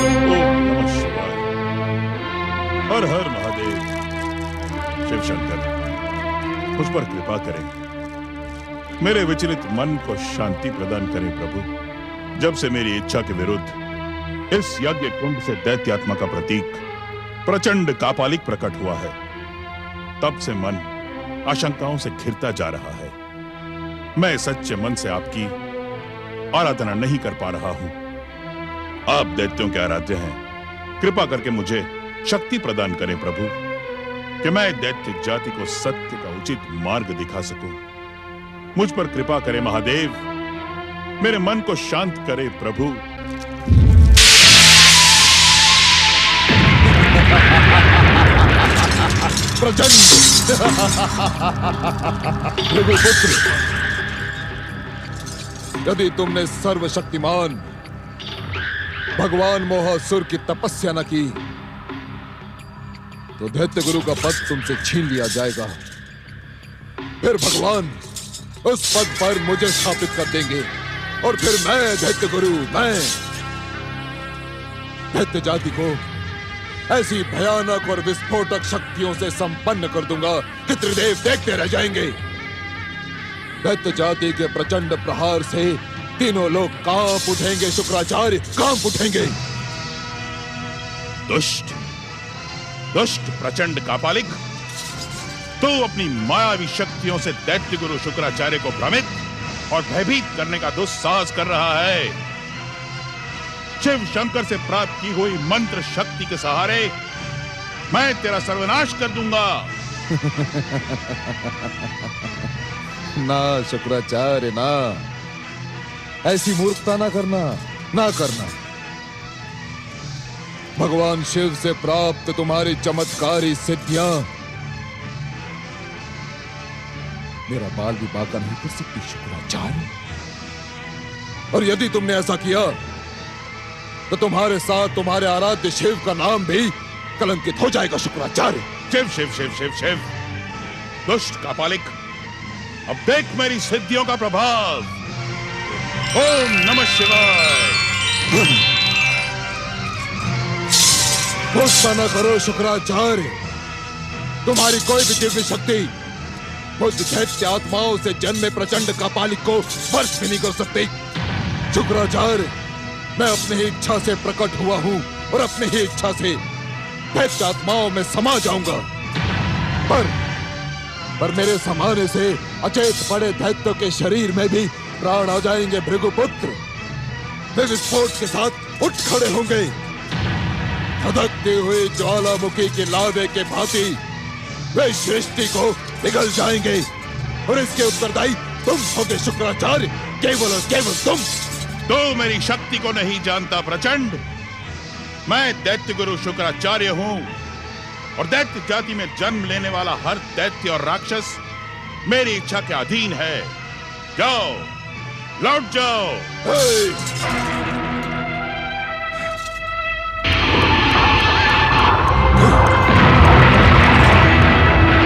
ओम नमः शिवाय। हर हर महादेव। शिव शंकर, मुझ पर कृपा करें, मेरे विचलित मन को शांति प्रदान करें प्रभु। जब से मेरी इच्छा के विरुद्ध इस यज्ञ कुंड से दैत्यात्मा का प्रतीक प्रचंड कापालिक प्रकट हुआ है, तब से मन आशंकाओं से घिरता जा रहा है। मैं सच्चे मन से आपकी आराधना नहीं कर पा रहा हूं। आप दैत्यों के आराध्य हैं, कृपा करके मुझे शक्ति प्रदान करें प्रभु, कि मैं दैत्य जाति को सत्य का उचित मार्ग दिखा सकूं। मुझ पर कृपा करें महादेव, मेरे मन को शांत करे प्रभु। प्रचंड भृगुपुत्र, यदि तुमने सर्वशक्तिमान भगवान मोहासुर की तपस्या न की तो दैत्य गुरु का पद तुमसे छीन लिया जाएगा। फिर भगवान उस पद पर मुझे स्थापित कर देंगे और फिर मैं दैत्य गुरु, मैं दैत्य जाति को ऐसी भयानक और विस्फोटक शक्तियों से संपन्न कर दूंगा कि त्रिदेव देखते रह जाएंगे। दैत्य जाति के प्रचंड प्रहार से तीनों लोग कांप उठेंगे शुक्राचार्य, कांप उठेंगे। दुष्ट दुष्ट प्रचंड कापालिक, तू अपनी मायावी शक्तियों से दैत्य गुरु शुक्राचार्य को भ्रमित और भयभीत करने का दुस्साहस कर रहा है। शिव शंकर से प्राप्त की हुई मंत्र शक्ति के सहारे मैं तेरा सर्वनाश कर दूंगा। ना शुक्राचार्य, ना, ऐसी मूर्खता ना करना, ना करना। भगवान शिव से प्राप्त तुम्हारी चमत्कारी सिद्धियां मेरा बाल भी बाका नहीं कर सकती शुक्राचार्य। और यदि तुमने ऐसा किया तो तुम्हारे साथ तुम्हारे आराध्य शिव का नाम भी कलंकित हो जाएगा शुक्राचार्य। शिव शिव शिव शिव शिव, दुष्ट कापालिक, अब देख मेरी सिद्धियों का प्रभाव। ओम नमः शिवाय। गुस्सा न करो शुक्राचार्य, तुम्हारी कोई भी दिव्य शक्ति मुझ दैत्य आत्माओं से जन्मे प्रचंड कापालिक को स्पर्श भी नहीं कर सकती। शुक्राचार्य, मैं अपनी ही इच्छा से प्रकट हुआ हूं और अपनी ही इच्छा से दैत्य आत्माओं में समा जाऊंगा। पर मेरे समाने से अचेत पड़े दैत्यों के शरीर में भी प्राण आ जाएंगे भृगुपुत्र। वे विस्फोट के साथ उठ खड़े होंगे, धधकती हुई ज्वालामुखी के लावे के भांति वे सृष्टि को पिघल जाएंगे और इसके उत्तरदायी तुम होगे शुक्राचार्य, केवल और केवल तुम। तो मेरी शक्ति को नहीं जानता प्रचंड, मैं दैत्य गुरु शुक्राचार्य हूं और दैत्य जाति में जन्म लेने वाला हर दैत्य और राक्षस मेरी इच्छा के अधीन है। जाओ, लौट जाओ।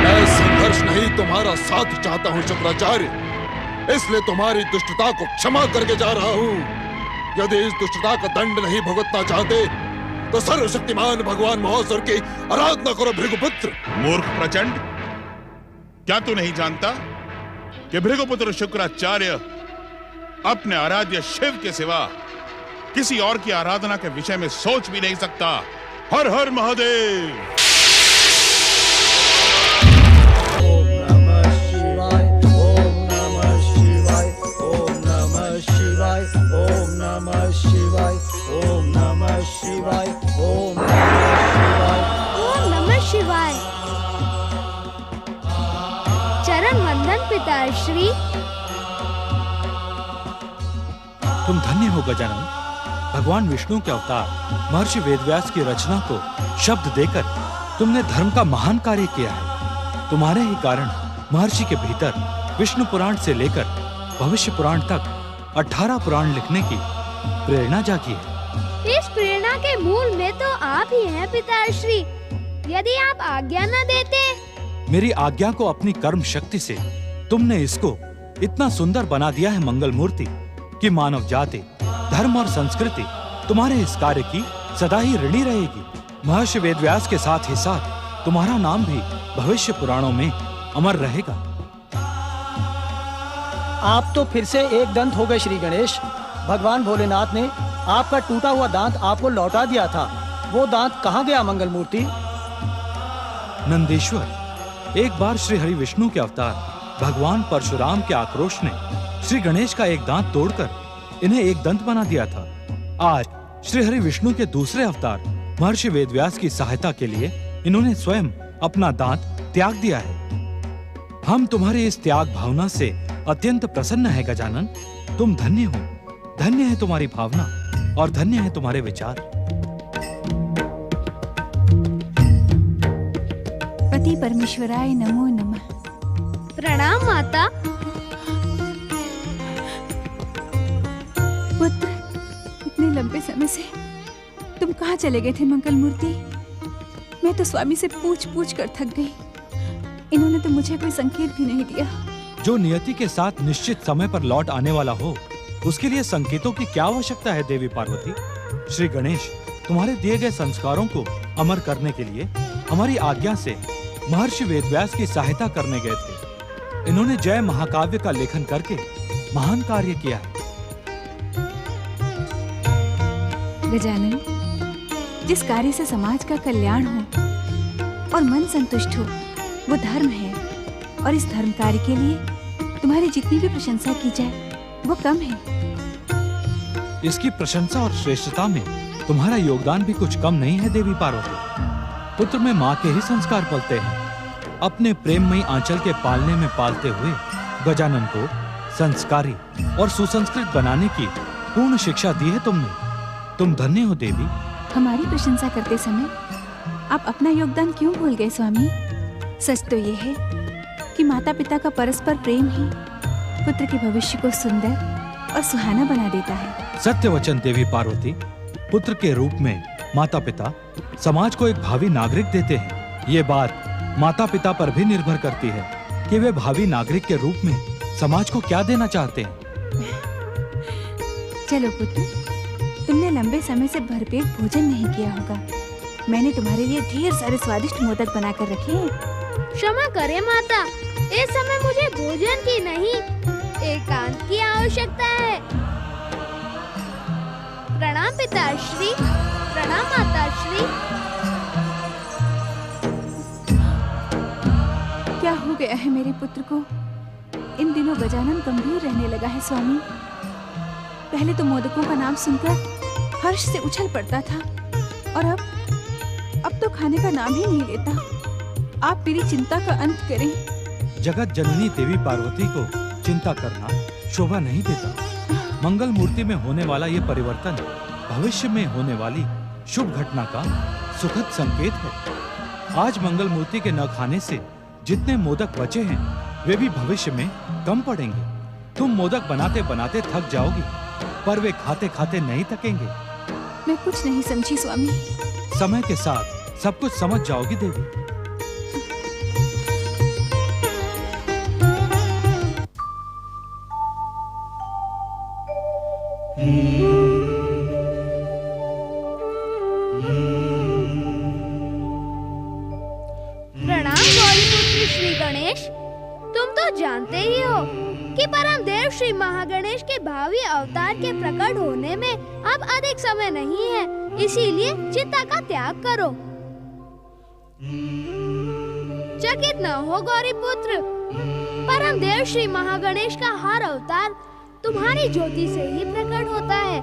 मैं संघर्ष नहीं तुम्हारा साथ चाहता हूं शुक्राचार्य, इसलिए तुम्हारी दुष्टता को क्षमा करके जा रहा हूं। यदि इस दुष्टता का दंड नहीं भुगतना चाहते तो सर्वशक्तिमान भगवान मोहासुर की आराधना करो भृगुपुत्र। मूर्ख प्रचंड, क्या तू नहीं जानता कि भृगुपुत्र शुक्राचार्य अपने आराध्य शिव के सिवा किसी और की आराधना के विषय में सोच भी नहीं सकता। हर हर महादेव। शिवाय, ओम नमः शिवाय, ओम नमः शिवाय, ओम नमः शिवाय। चरण वंदन पिताश्री। तुम धन्य हो गजानन। भगवान विष्णु के अवतार महर्षि वेदव्यास की रचना को शब्द देकर तुमने धर्म का महान कार्य किया है। तुम्हारे ही कारण महर्षि के भीतर विष्णु पुराण से लेकर भविष्य पुराण तक 18 पुराण लिखने की प्रेरणा जागी है। इस प्रेरणा के मूल में तो आप ही हैं पिताश्री। यदि आप आज्ञा न देते। मेरी आज्ञा को अपनी कर्म शक्ति से तुमने इसको इतना सुंदर बना दिया है मंगल मूर्ति कि मानव जाति, धर्म और संस्कृति तुम्हारे इस कार्य की सदा ही ऋणी रहेगी। महर्षि वेदव्यास के साथ ही साथ तुम्हारा नाम भी भविष्य पुराणों में अमर रहेगा। आप तो फिर से एक दंत हो गए श्री गणेश। भगवान भोलेनाथ ने आपका टूटा हुआ दांत आपको लौटा दिया था। वो दांत कहाँ गया मंगल मूर्ति? नंदीश्वर, एक बार श्री हरि विष्णु के अवतार भगवान परशुराम के आक्रोश ने श्री गणेश का एक दांत तोड़कर इन्हें एक दंत बना दिया था। आज श्री हरि विष्णु के दूसरे अवतार महर्षि वेदव्यास की सहायता के लिए इन्होंने स्वयं अपना दांत त्याग दिया है। हम तुम्हारी इस त्याग भावना से अत्यंत प्रसन्न है गजानन। तुम धन्य हो, धन्य है तुम्हारी भावना और धन्य है तुम्हारे विचार। पति परमेश्वराय नमो नमः। प्रणाम माता। पुत्र, इतने लंबे समय से तुम कहाँ चले गए थे मंगल मूर्ति? मैं तो स्वामी से पूछ पूछ कर थक गई। इन्होंने तो मुझे कोई संकेत भी नहीं दिया। जो नियति के साथ निश्चित समय पर लौट आने वाला हो, उसके लिए संकेतों की क्या आवश्यकता है देवी पार्वती? श्री गणेश तुम्हारे दिए गए संस्कारों को अमर करने के लिए हमारी आज्ञा से महर्षि वेदव्यास की सहायता करने गए थे। इन्होंने जय महाकाव्य का लेखन करके महान कार्य किया है। गजानन, जिस कार्य से समाज का कल्याण हो और मन संतुष्ट हो, वो धर्म है। और इस धर्म कार्य के लिए तुम्हारी जितनी भी प्रशंसा की जाए वो कम है। इसकी प्रशंसा और श्रेष्ठता में तुम्हारा योगदान भी कुछ कम नहीं है देवी पार्वती। पुत्र में माँ के ही संस्कार पलते हैं। अपने प्रेममयी आंचल के पालने में पालते हुए गजानन को संस्कारी और सुसंस्कृत बनाने की पूर्ण शिक्षा दी है तुमने। तुम धन्य हो देवी। हमारी प्रशंसा करते समय आप अपना योगदान क्यों भूल गए स्वामी? सच तो ये है कि माता पिता का परस्पर प्रेम ही पुत्र के भविष्य को सुंदर और सुहाना बना देता है। सत्य वचन देवी पार्वती। पुत्र के रूप में माता पिता समाज को एक भावी नागरिक देते हैं। ये बात माता पिता पर भी निर्भर करती है कि वे भावी नागरिक के रूप में समाज को क्या देना चाहते हैं। चलो पुत्र, तुमने लंबे समय से भरपेट भोजन नहीं किया होगा। मैंने तुम्हारे लिए ढेर सारे स्वादिष्ट मोदक बनाकर रखे हैं। क्षमा करें माता, इस समय मुझे भोजन की नहीं, एकांत की आवश्यकता है। प्रणाम पिताश्री। प्रणाम माताश्री। क्या हो गया है मेरे पुत्र को? इन दिनों गजानन गंभीर रहने लगा है स्वामी। पहले तो मोदकों का नाम सुनकर हर्ष से उछल पड़ता था और अब तो खाने का नाम ही नहीं लेता। आप मेरी चिंता का अंत करें। जगत जननी देवी पार्वती को चिंता करना शोभा नहीं देता। मंगल मूर्ति में होने वाला ये परिवर्तन भविष्य में होने वाली शुभ घटना का सुखद संकेत है। आज मंगल मूर्ति के न खाने से जितने मोदक बचे हैं वे भी भविष्य में कम पड़ेंगे। तुम मोदक बनाते बनाते थक जाओगी, पर वे खाते खाते नहीं थकेंगे। मैं कुछ नहीं समझी स्वामी। समय के साथ सब कुछ समझ जाओगी देवी। प्रणाम गौरीपुत्र श्री गणेश। तुम तो जानते ही हो कि परम देव श्री महागणेश के भावी अवतार के प्रकट होने में अब अधिक समय नहीं है, इसीलिए चिंता का त्याग करो। चकित न हो गौरीपुत्र, परम देव श्री महागणेश का हर अवतार तुम्हारी ज्योति से ही प्रकट होता है।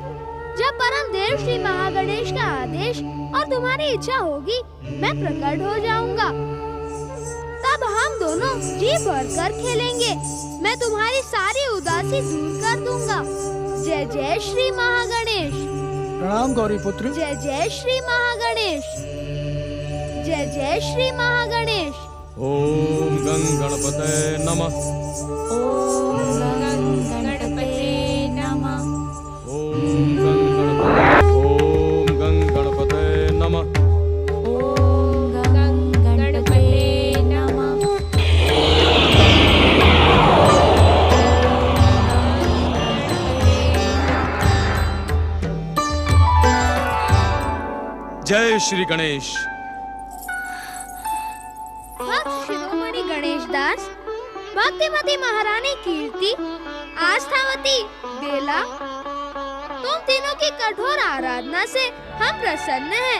जब परम देव श्री महागणेश का आदेश और तुम्हारी इच्छा होगी, मैं प्रकट हो जाऊंगा। तब हम दोनों जी भरकर खेलेंगे। मैं तुम्हारी सारी उदासी दूर कर दूंगा। जय जय श्री महागणेश। प्रणाम गौरीपुत्र। जय जय श्री महागणेश। जय जय श्री महागणेश। ओम गं गणपते नमः। ओम गणपते नमः। ओम गं गणपते नमः। ओम गणपते नमः। जय श्री गणेश। भक्त शिरोमणि गणेश दास, भक्तिमती महारानी कीर्ति, आस्थावती बेला, तुम तीनों की कठोर आराधना से हम प्रसन्न हैं।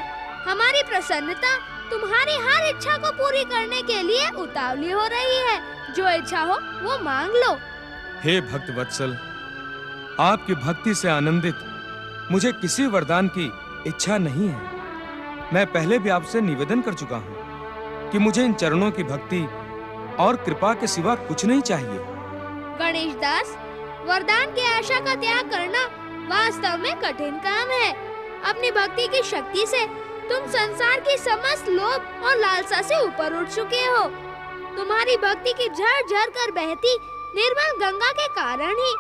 हमारी प्रसन्नता तुम्हारी हर इच्छा को पूरी करने के लिए उतावली हो रही है। जो इच्छा हो वो मांग लो। हे भक्त वत्सल, आपकी भक्ति से आनंदित मुझे किसी वरदान की इच्छा नहीं है। मैं पहले भी आपसे निवेदन कर चुका हूँ कि मुझे इन चरणों की भक्ति और कृपा के सिवा कुछ नहीं चाहिए। गणेश दास, वरदान की आशा का त्याग करना वास्तव में कठिन काम है। अपनी भक्ति की शक्ति से तुम संसार की समस्त लोभ और लालसा से ऊपर उठ चुके हो। तुम्हारी भक्ति की झरझर कर बहती निर्मल गंगा के कारण ही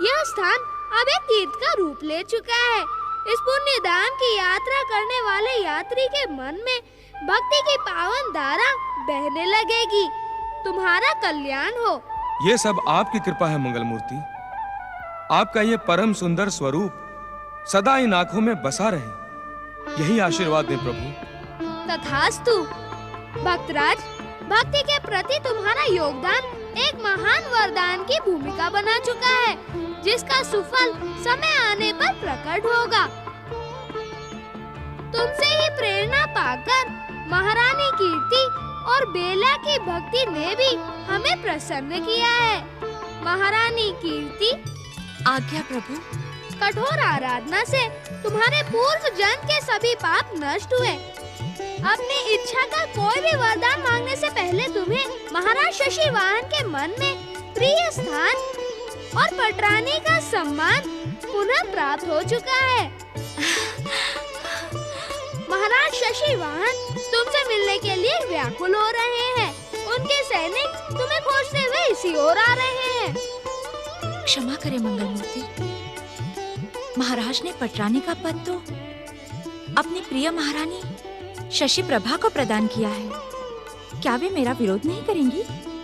यह स्थान अब एक तीर्थ का रूप ले चुका है। इस पुण्य धाम की यात्रा करने वाले यात्री के मन में भक्ति की पावन धारा बहने लगेगी। तुम्हारा कल्याण हो। ये सब आपकी कृपा है मंगल मूर्ति। आपका ये परम सुंदर स्वरूप सदा इन आंखों में बसा रहे, यही आशीर्वाद दें प्रभु। तथास्तु। भक्तराज, भक्ति के प्रति तुम्हारा योगदान एक महान वरदान की भूमिका बना चुका है, जिसका सुफल समय आने पर प्रकट होगा। तुमसे ही प्रेरणा पाकर महारानी कीर्ति और बेला की भक्ति ने भी हमें प्रसन्न किया है। महारानी कीर्ति, आज्ञा प्रभु। कठोर आराधना से तुम्हारे पूर्व जन्म के सभी पाप नष्ट हुए। अपनी इच्छा का कोई भी वरदान मांगने से पहले तुम्हें महाराज शशि वाहन के मन में प्रिय स्थान और पटरानी का सम्मान पुनः प्राप्त हो चुका है। महाराज शशि वाहन तुमसे मिलने के लिए व्याकुल हो रहे हैं। उनके सैनिक तुम्हें खोजते हुए इसी ओर आ रहे हैं। क्षमा करें मंगल मूर्ति, महाराज ने पटरानी का पद तो अपनी प्रिय महारानी शशि प्रभा को प्रदान किया है। क्या वे मेरा विरोध नहीं करेंगी?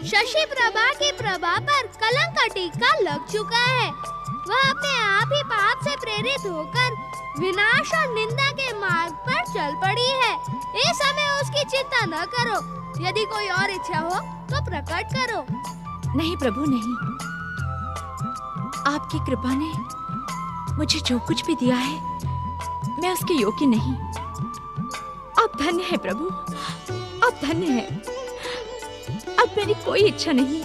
शशि प्रभा की प्रभा पर कलंक का टीका लग चुका है। वह अपने आप ही पाप से प्रेरित होकर विनाश और निंदा के मार्ग पर चल पड़ी है। इस समय उसकी चिंता न करो। यदि कोई और इच्छा हो तो प्रकट करो। नहीं प्रभु, नहीं। आपकी कृपा ने मुझे जो कुछ भी दिया है, मैं उसके योग्य नहीं। आप धन्य है प्रभु, आप धन्य है। अब मेरी कोई इच्छा नहीं।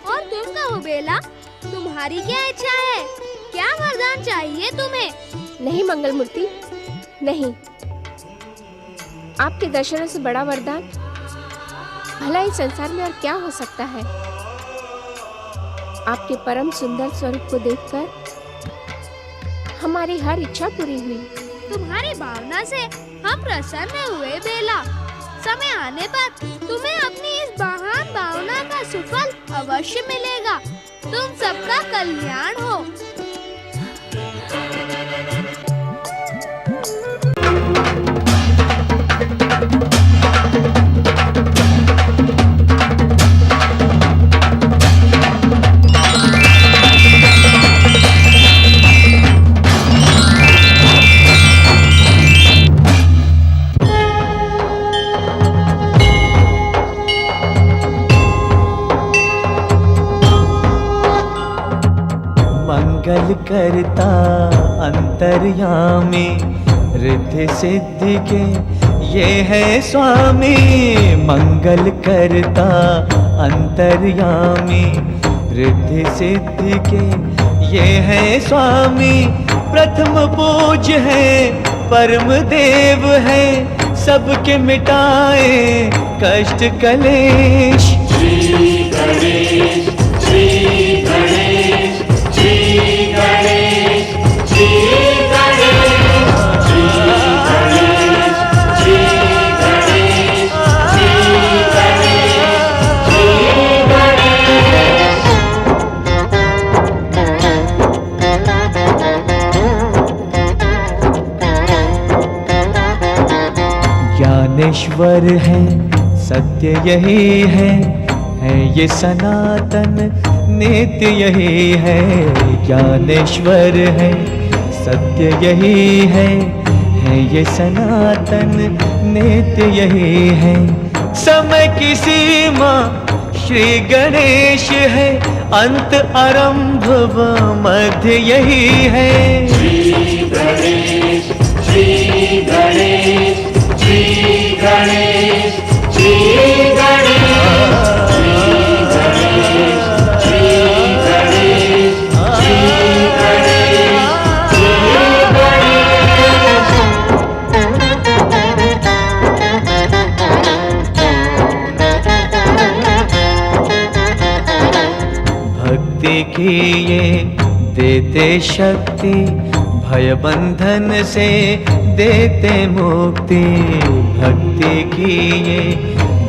और तुम कहो बेला, तुम्हारी क्या इच्छा है? क्या वरदान चाहिए तुम्हें? नहीं मंगल मूर्ति, नहीं। आपके दर्शनों से बड़ा वरदान भला इस संसार में और क्या हो सकता है। आपके परम सुंदर स्वरूप को देखकर हमारी हर इच्छा पूरी हुई। तुम्हारी भावना से हम प्रसन्न हुए बेला। समय आने पर तुम्हें अपनी इस महान भावना का सुफल अवश्य मिलेगा। तुम सबका कल्याण हो। मंगल करता अंतर्यामी, रिद्धि सिद्धि के ये है स्वामी। मंगल करता अंतर्यामी, रिद्धि सिद्धि के ये है स्वामी। प्रथम पूज्य है, परम देव है, सबके मिटाए कष्ट कलेश। श्री गणेश, श्री गणेश, श्री गणेश, श्री गणेश, श्री गणेश, श्री गणेश, श्री गणेश, श्री गणेश। ज्ञानेश्वर है, सत्य यही है ये सनातन नित्य यही है। ज्ञानेश्वर है, सत्य यही है है ये सनातन नित्य यही है। समय की सीमा श्री गणेश है, अंत आरंभ व मध्य यही है। श्री गणेश श्री गणेश श्री गणेश श्री गणेश श्री गणेश श्री गणेश श्री गणेश श्री गणेश। भक्ति की ये देते शक्ति, भय बंधन से देते मुक्ति। भक्ति की ये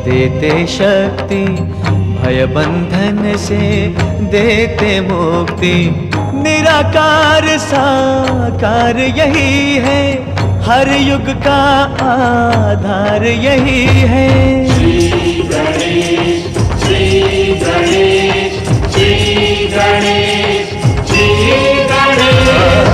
देते शक्ति, भय बंधन से देते मुक्ति। निराकार साकार यही है, हर युग का आधार यही है। श्री गणेश श्री गणेश श्री गणेश श्री गणेश।